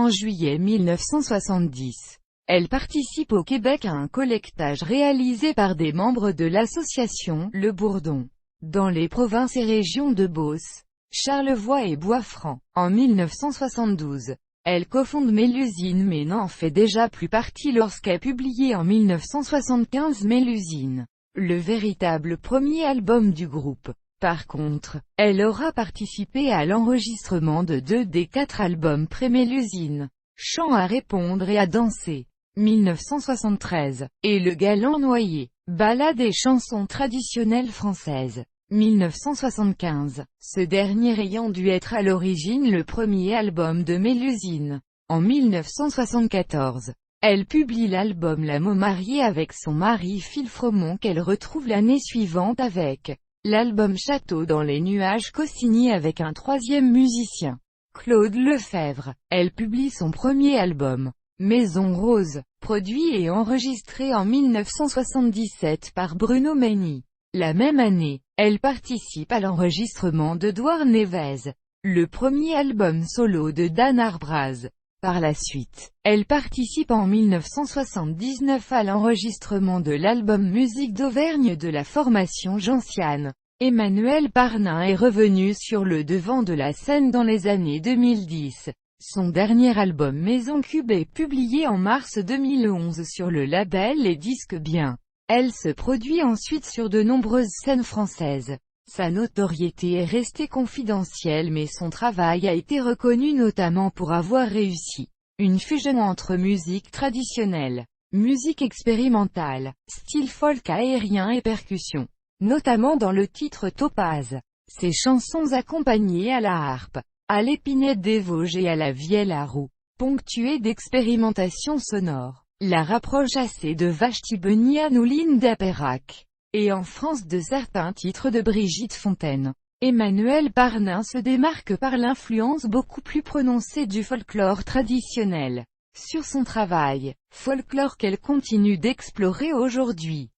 en juillet 1970. Elle participe au Québec à un collectage réalisé par des membres de l'association Le Bourdon, dans les provinces et régions de Beauce, Charlevoix et Bois-Franc. En 1972, elle cofonde Mélusine mais n'en fait déjà plus partie lorsqu'elle publie en 1975 Mélusine, le véritable premier album du groupe. Par contre, elle aura participé à l'enregistrement de 2 des 4 albums pré-Mélusine, Chant à répondre et à danser, 1973, et Le Galant noyé, ballade et chansons traditionnelles françaises, 1975, ce dernier ayant dû être à l'origine le premier album de Mélusine. En 1974, elle publie l'album La Mo mariée avec son mari Phil Fromont qu'elle retrouve l'année suivante avec l'album Château dans les nuages co-signé avec un 3e musicien, Claude Lefebvre. Elle publie son premier album, Maison Rose, produit et enregistré en 1977 par Bruno Maigny. La même année, elle participe à l'enregistrement de Douar Névez, le premier album solo de Dan Arbraz. Par la suite, elle participe en 1979 à l'enregistrement de l'album Musique d'Auvergne de la formation Gentiane. Emmanuel Parnin est revenu sur le devant de la scène dans les années 2010. Son dernier album Maison Cube est publié en mars 2011 sur le label Les Disques Bien. Elle se produit ensuite sur de nombreuses scènes françaises. Sa notoriété est restée confidentielle mais son travail a été reconnu notamment pour avoir réussi une fusion entre musique traditionnelle, musique expérimentale, style folk aérien et percussion, notamment dans le titre Topaz. Ses chansons accompagnées à la harpe, à l'épinette des Vosges et à la vielle à roue, ponctuées d'expérimentations sonores, la rapproche assez de Vashti Benian ou Linda Perrac, et en France de certains titres de Brigitte Fontaine. Emmanuel Parnin se démarque par l'influence beaucoup plus prononcée du folklore traditionnel sur son travail, folklore qu'elle continue d'explorer aujourd'hui.